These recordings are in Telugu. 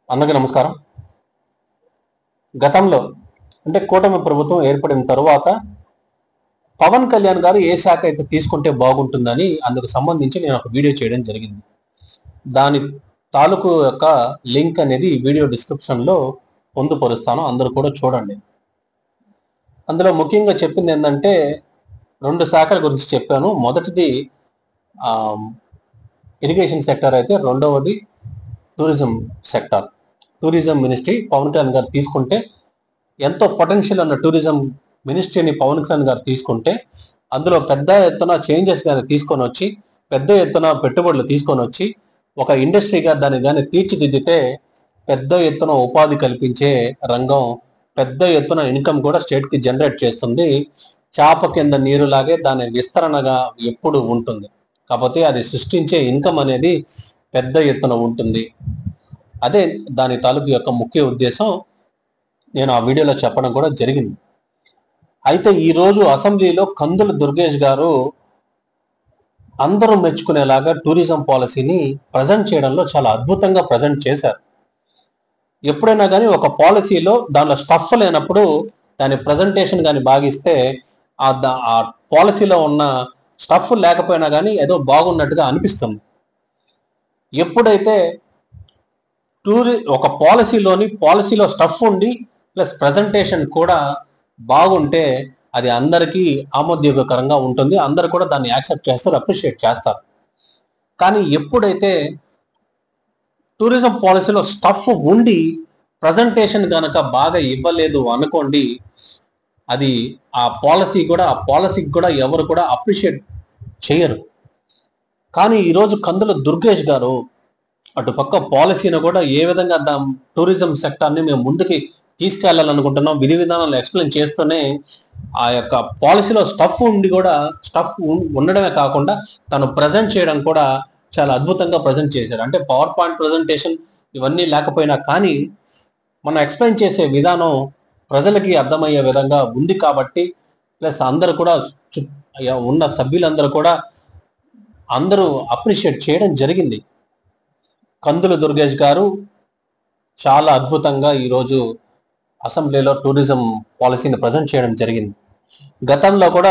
అందరికీ నమస్కారం. గతంలో అంటే కూటమి ప్రభుత్వం ఏర్పడిన తరువాత పవన్ కళ్యాణ్ గారు ఏ శాఖ అయితే తీసుకుంటే బాగుంటుందని అందుకు సంబంధించి నేను ఒక వీడియో చేయడం జరిగింది. దాని తాలూకు యొక్క లింక్ అనేది వీడియో డిస్క్రిప్షన్ లో పొందుపరుస్తాను, అందరూ కూడా చూడండి. అందులో ముఖ్యంగా చెప్పింది ఏంటంటే 2 శాఖల గురించి చెప్పాను. మొదటిది ఇరిగేషన్ సెక్టర్ అయితే, రెండవది tourism sector. Tourism ministry Pawan Kalyan గారు తీసుకుంటే, ఎంతో పొటెన్షియల్ ఉన్న టూరిజం మినిస్ట్రీని పవన్ కళ్యాణ్ గారు తీసుకుంటే, అందులో పెద్ద ఎత్తున చేంజెస్ కానీ తీసుకొని వచ్చి, పెద్ద ఎత్తున పెట్టుబడులు తీసుకొని వచ్చి, ఒక ఇండస్ట్రీగా దాన్ని కానీ తీర్చిదిద్దితే పెద్ద ఎత్తున ఉపాధి కల్పించే రంగం, పెద్ద ఎత్తున ఇన్కమ్ కూడా స్టేట్కి జనరేట్ చేస్తుంది. చాప కింద నీరులాగే దాని విస్తరణగా ఎప్పుడు ఉంటుంది. కాకపోతే అది సృష్టించే ఇన్కమ్ అనేది పెద్ద ఎత్తున ఉంటుంది. అదే దాని తాలూకు యొక్క ముఖ్య ఉద్దేశం. నేను ఆ వీడియోలో చెప్పడం కూడా జరిగింది. అయితే ఈరోజు అసెంబ్లీలో కందుల దుర్గేష్ గారు అందరూ మెచ్చుకునేలాగా టూరిజం పాలసీని ప్రజెంట్ చేయడంలో చాలా అద్భుతంగా ప్రజెంట్ చేశారు. ఎప్పుడైనా కానీ ఒక పాలసీలో దానిలో స్టఫ్ లేనప్పుడు దాని ప్రజెంటేషన్ కానీ బాగిస్తే ఆ పాలసీలో ఉన్న స్టఫ్ లేకపోయినా కానీ ఏదో బాగున్నట్టుగా అనిపిస్తుంది. ఎప్పుడైతే ఒక పాలసీలో స్టఫ్ ఉండి ప్లస్ ప్రజెంటేషన్ కూడా బాగుంటే అది అందరికీ ఆమోదయోగకరంగా ఉంటుంది. అందరు కూడా దాన్ని యాక్సెప్ట్ చేస్తారు, అప్రిషియేట్ చేస్తారు. కానీ ఎప్పుడైతే టూరిజం పాలసీలో స్టఫ్ ఉండి ప్రజెంటేషన్ కనుక బాగా ఇవ్వలేదు అనుకోండి, అది ఆ పాలసీకి కూడా ఎవరు కూడా అప్రిషియేట్ చేయరు. కానీ ఈరోజు కందుల దుర్గేష్ గారు అటుపక్క పాలసీని కూడా ఏ విధంగా టూరిజం సెక్టార్ని మేము ముందుకి తీసుకెళ్లాలనుకుంటున్నాం, విధి విధానాలు ఎక్స్ప్లెయిన్ చేస్తూనే ఆ యొక్క పాలసీలో స్టఫ్ ఉండడమే కాకుండా తను ప్రజెంట్ చేయడం కూడా చాలా అద్భుతంగా ప్రజెంట్ చేశారు. అంటే పవర్ పాయింట్ ప్రజెంటేషన్ ఇవన్నీ లేకపోయినా కానీ మనం ఎక్స్ప్లెయిన్ చేసే విధానం ప్రజలకి అర్థమయ్యే విధంగా ఉంది కాబట్టి, ప్లస్ అందరూ కూడా ఉన్న సభ్యులందరూ కూడా అందరూ అప్రిషియేట్ చేయడం జరిగింది. కందుల దుర్గేష్ గారు చాలా అద్భుతంగా ఈరోజు అసెంబ్లీలో టూరిజం పాలసీని ప్రజెంట్ చేయడం జరిగింది. గతంలో కూడా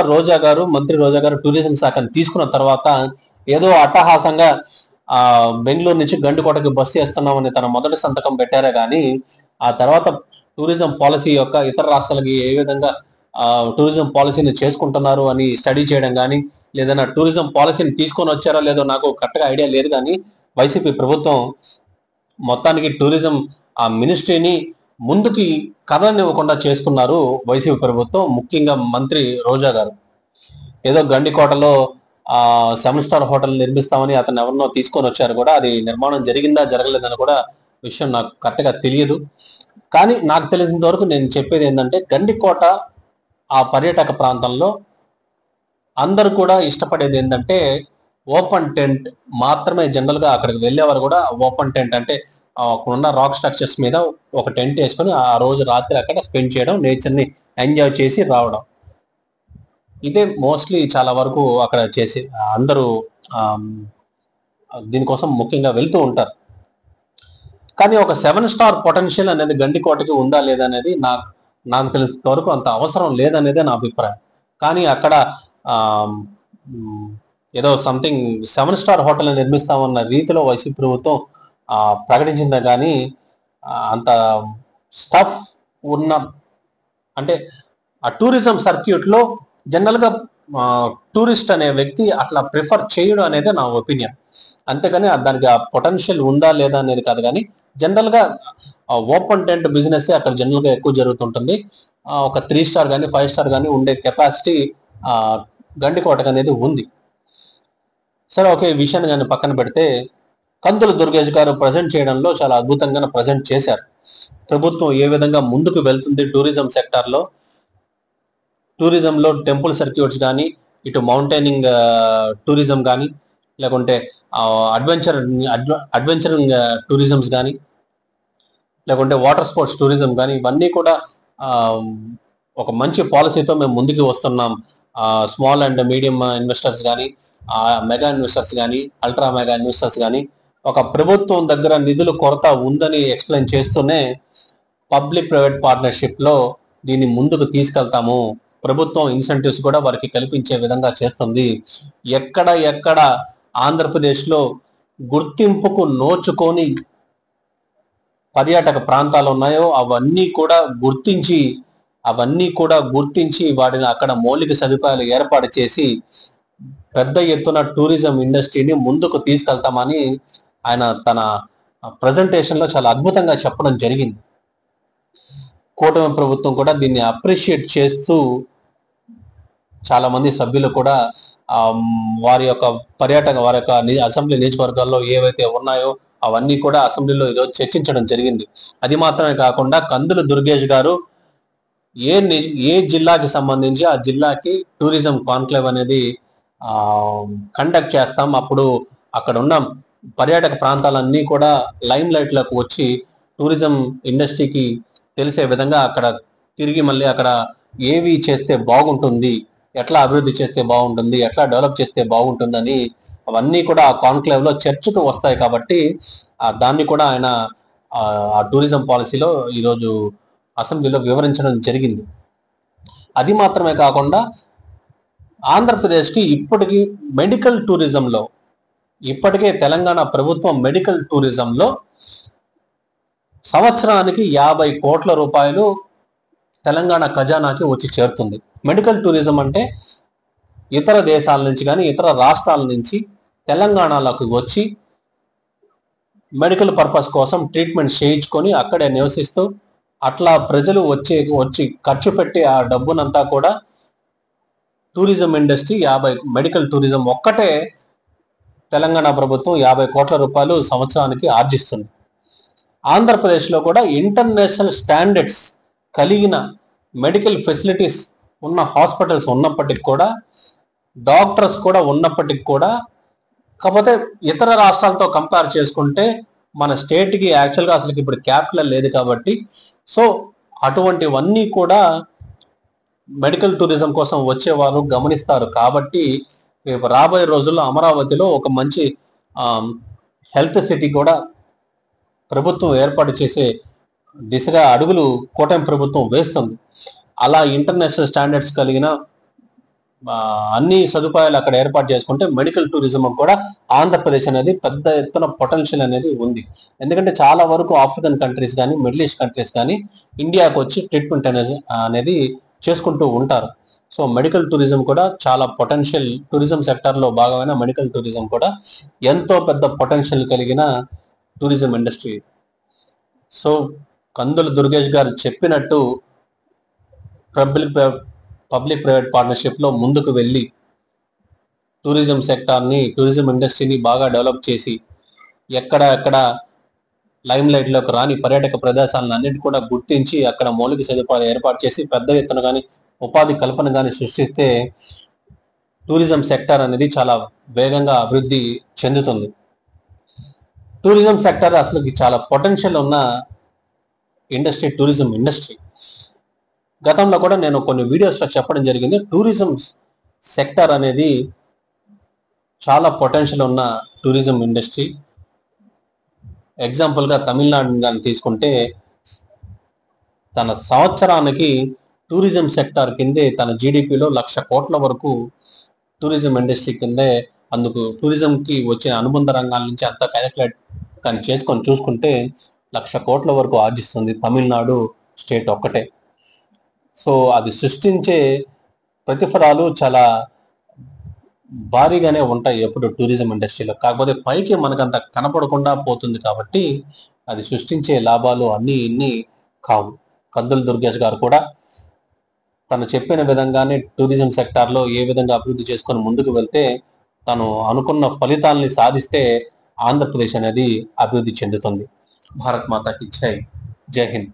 మంత్రి రోజా గారు టూరిజం శాఖను తీసుకున్న తర్వాత ఏదో అట్టహాసంగా బెంగళూరు నుంచి గండికోటకి బస్సు చేస్తున్నామని తన మొదటి సంతకం పెట్టారే కానీ ఆ తర్వాత టూరిజం పాలసీ యొక్క ఇతర రాష్ట్రాలకి ఏ విధంగా టూరిజం పాలసీని చేసుకుంటున్నారు అని స్టడీ చేయడం కానీ, లేదన్నా టూరిజం పాలసీని తీసుకొని వచ్చారో లేదో నాకు కరెక్ట్గా ఐడియా లేదు. కానీ వైసీపీ ప్రభుత్వం మొత్తానికి టూరిజం ఆ మినిస్ట్రీని ముందుకి కదలనివ్వకుండా చేసుకున్నారు వైసీపీ ప్రభుత్వం, ముఖ్యంగా మంత్రి రోజా గారు. ఏదో గండికోటలో 7 స్టార్ హోటల్ నిర్మిస్తామని అతను ఎవరినో తీసుకొని వచ్చారు కూడా, అది నిర్మాణం జరిగిందా జరగలేదని కూడా విషయం నాకు కరెక్ట్గా తెలియదు. కానీ నాకు తెలిసినంత వరకు నేను చెప్పేది ఏంటంటే, గండికోట ఆ పర్యాటక ప్రాంతంలో అందరూ కూడా ఇష్టపడేది ఏంటంటే ఓపెన్ టెంట్ మాత్రమే. జనరల్గా అక్కడికి వెళ్ళేవారు కూడా ఓపెన్ టెంట్ అంటే ఉన్న రాక్ స్ట్రక్చర్స్ మీద ఒక టెంట్ వేసుకొని ఆ రోజు రాత్రి అక్కడ స్పెండ్ చేయడం, నేచర్ని ఎంజాయ్ చేసి రావడం, ఇదే మోస్ట్లీ చాలా వరకు అక్కడ చేసి అందరూ దీనికోసం ముఖ్యంగా వెళ్తూ ఉంటారు. కానీ ఒక 7 స్టార్ పొటెన్షియల్ అనేది గండికోటకి ఉందా లేదా అనేది నాకు తెలిసినంత వరకు అంత అవసరం లేదనేదే నా అభిప్రాయం. కానీ అక్కడ ఏదో సంథింగ్ 7 స్టార్ హోటల్ నిర్మిస్తామన్న రీతిలో వైసీపీ ప్రభుత్వం ప్రకటించిందే కానీ అంత స్టఫ్ ఉన్న అంటే ఆ టూరిజం సర్క్యూట్లో జనరల్గా టూరిస్ట్ అనే వ్యక్తి అట్లా ప్రిఫర్ చేయడం అనేది నా ఒపీనియన్. అంతేగాని దానికి ఆ పొటెన్షియల్ ఉందా లేదా అనేది కాదు. కానీ జనరల్గా ఓపెన్ టెంట్ బిజినెస్ అక్కడ జనరల్గా ఎక్కువ జరుగుతుంటుంది. ఒక 3 స్టార్ కానీ 5 స్టార్ కానీ ఉండే కెపాసిటీ గండికోటకు అనేది ఉంది. సరే, ఓకే, ఈ విషయాన్ని కానీ పక్కన పెడితే కందుల దుర్గేష్ గారు ప్రజెంట్ చేయడంలో చాలా అద్భుతంగా ప్రజెంట్ చేశారు. ప్రభుత్వం ఏ విధంగా ముందుకు వెళ్తుంది టూరిజం సెక్టార్లో, టూరిజంలో టెంపుల్ సర్క్యూట్స్ కానీ, ఇటు మౌంటైనింగ్ టూరిజం కానీ, లేకుంటే అడ్వెంచరింగ్ టూరిజమ్స్ కానీ, లేకుంటే వాటర్ స్పోర్ట్స్ టూరిజం కానీ, ఇవన్నీ కూడా ఒక మంచి పాలసీతో మేము ముందుకు వస్తున్నాం. స్మాల్ అండ్ మీడియం ఇన్వెస్టర్స్ కానీ, మెగా ఇన్వెస్టర్స్ కానీ, అల్ట్రా మెగా ఇన్వెస్టర్స్ కానీ ఒక ప్రభుత్వం దగ్గర నిధుల కొరత ఉందని ఎక్స్ప్లెయిన్ చేస్తూనే పబ్లిక్ ప్రైవేట్ పార్ట్నర్షిప్ లో దీన్ని ముందుకు తీసుకెళ్తాము, ప్రభుత్వం ఇన్సెంటివ్స్ కూడా వారికి కల్పించే విధంగా చేస్తుంది. ఎక్కడ ఆంధ్రప్రదేశ్ లో గుర్తింపుకు నోచుకొని పర్యాటక ప్రాంతాలు ఉన్నాయో అవన్నీ కూడా గుర్తించి వాటిని అక్కడ మౌలిక సదుపాయాలు ఏర్పాటు చేసి పెద్ద ఎత్తున టూరిజం ఇండస్ట్రీని ముందుకు తీసుకెళ్తామని ఆయన తన ప్రజెంటేషన్ లో చాలా అద్భుతంగా చెప్పడం జరిగింది. కూటమి ప్రభుత్వం కూడా దీన్ని అప్రిషియేట్ చేస్తూ చాలా మంది సభ్యులు కూడా వారి యొక్క అసెంబ్లీ నియోజకవర్గాల్లో ఏవైతే ఉన్నాయో అవన్నీ కూడా అసెంబ్లీలో ఈరోజు చర్చించడం జరిగింది. అది మాత్రమే కాకుండా కందుల దుర్గేష్ గారు ఏ జిల్లాకి సంబంధించి ఆ జిల్లాకి టూరిజం కాన్క్లేవ్ అనేది కండక్ట్ చేస్తాం, అప్పుడు అక్కడ ఉన్న పర్యాటక ప్రాంతాలన్నీ కూడా లైమ్ లైట్ లోకి వచ్చి టూరిజం ఇండస్ట్రీకి తెలిసే విధంగా అక్కడ తిరిగి మళ్ళీ అక్కడ ఏవి చేస్తే బాగుంటుంది, ఎట్లా అభివృద్ధి చేస్తే బాగుంటుంది, ఎట్లా డెవలప్ చేస్తే బాగుంటుందని అవన్నీ కూడా ఆ కాన్క్లేవ్ లో చర్చకు వస్తాయి. కాబట్టి దాన్ని కూడా ఆయన ఆ టూరిజం పాలసీలో ఈరోజు అసెంబ్లీలో వివరించడం జరిగింది. అది మాత్రమే కాకుండా ఆంధ్రప్రదేశ్కి మెడికల్ టూరిజంలో ఇప్పటికే తెలంగాణ ప్రభుత్వం మెడికల్ టూరిజంలో సంవత్సరానికి 50 కోట్ల రూపాయలు తెలంగాణ ఖజానాకి వచ్చి చేరుతుంది. మెడికల్ టూరిజం అంటే ఇతర దేశాల నుంచి కానీ ఇతర రాష్ట్రాల నుంచి తెలంగాణలోకి వచ్చి మెడికల్ పర్పస్ కోసం ట్రీట్మెంట్ చేయించుకొని అక్కడే నివసిస్తూ అట్లా ప్రజలు వచ్చి ఖర్చు పెట్టి ఆ డబ్బునంతా కూడా టూరిజం ఇండస్ట్రీ మెడికల్ టూరిజం ఒక్కటే తెలంగాణ ప్రభుత్వం 50 కోట్ల రూపాయలు సంవత్సరానికి ఆర్జిస్తుంది. ఆంధ్రప్రదేశ్లో కూడా ఇంటర్నేషనల్ స్టాండర్డ్స్ కలిగిన మెడికల్ ఫెసిలిటీస్ ఉన్న హాస్పిటల్స్ ఉన్నప్పటికీ కూడా, డాక్టర్స్ కూడా ఉన్నప్పటికీ కూడా, కాకపోతే ఇతర రాష్ట్రాలతో కంపేర్ చేసుకుంటే మన స్టేట్కి యాక్చువల్గా అసలు ఇప్పుడు క్యాపిటల్ లేదు కాబట్టి సో అటువంటివన్నీ కూడా మెడికల్ టూరిజం కోసం వచ్చేవారు గమనిస్తారు. కాబట్టి రేపు రాబోయే రోజుల్లో అమరావతిలో ఒక మంచి హెల్త్ సిటీ కూడా ప్రభుత్వం ఏర్పాటు చేసే దిశగా అడుగులు కూటమి ప్రభుత్వం వేస్తుంది. అలా ఇంటర్నేషనల్ స్టాండర్డ్స్ కలిగిన అన్ని సదుపాయాలు అక్కడ ఏర్పాటు చేసుకుంటే మెడికల్ టూరిజం కూడా ఆంధ్రప్రదేశ్ అనేది పెద్ద ఎత్తున పొటెన్షియల్ అనేది ఉంది. ఎందుకంటే చాలా వరకు ఆఫ్రికన్ కంట్రీస్ కానీ మిడిల్ ఈస్ట్ కంట్రీస్ కానీ ఇండియాకు వచ్చి ట్రీట్మెంట్ అనేది చేసుకుంటూ ఉంటారు. సో మెడికల్ టూరిజం కూడా చాలా పొటెన్షియల్, టూరిజం సెక్టార్లో భాగమైన మెడికల్ టూరిజం కూడా ఎంతో పెద్ద పొటెన్షియల్ కలిగిన టూరిజం ఇండస్ట్రీ. సో కందుల దుర్గేష్ గారు చెప్పినట్టు పబ్లిక్ ప్రైవేట్ పార్ట్నర్షిప్ లో ముందుకు వెళ్ళి టూరిజం సెక్టార్ని, టూరిజం ఇండస్ట్రీని బాగా డెవలప్ చేసి ఎక్కడ లైమ్ లైట్ లోకి రాని పర్యాటక ప్రదేశాలను అన్నిటి కూడా గుర్తించి అక్కడ మౌలిక సదుపాయాలు ఏర్పాటు చేసి పెద్ద ఎత్తున కానీ ఉపాధి కల్పన కానీ సృష్టిస్తే టూరిజం సెక్టార్ అనేది చాలా వేగంగా అభివృద్ధి చెందుతుంది. టూరిజం సెక్టార్ అసలు చాలా పొటెన్షియల్ ఉన్న ఇండస్ట్రీ టూరిజం ఇండస్ట్రీ. గతంలో కూడా నేను కొన్ని వీడియోస్లో చెప్పడం జరిగింది. టూరిజం సెక్టార్ అనేది చాలా పొటెన్షియల్ ఉన్న టూరిజం ఇండస్ట్రీ. ఎగ్జాంపుల్గా తమిళనాడు కానీ తీసుకుంటే తన సంవత్సరానికి టూరిజం సెక్టార్ కిందే తన జీడిపిలో 1,00,000 కోట్ల వరకు టూరిజం ఇండస్ట్రీ కిందే, అందుకు టూరిజంకి వచ్చే అనుబంధ రంగాల నుంచి అంతా క్యాలిక్యులేట్ కానీ చేసుకొని చూసుకుంటే 1,00,000 కోట్ల వరకు ఆర్జిస్తుంది తమిళనాడు స్టేట్ ఒక్కటే. సో అది సృష్టించే ప్రతిఫలాలు చాలా భారీగానే ఉంటాయి ఎప్పుడు టూరిజం ఇండస్ట్రీలో. కాకపోతే పైకి మనకంత కనపడకుండా పోతుంది కాబట్టి అది సృష్టించే లాభాలు అన్నీ ఇన్ని కావు. కందుల దుర్గేష్ గారు కూడా తను చెప్పిన విధంగానే టూరిజం సెక్టార్లో ఏ విధంగా అభివృద్ధి చేసుకొని ముందుకు వెళ్తే తను అనుకున్న ఫలితాలని సాధిస్తే ఆంధ్రప్రదేశ్ అనేది అభివృద్ధి చెందుతుంది. భారత్ మాతాకి జై. జై హింద్.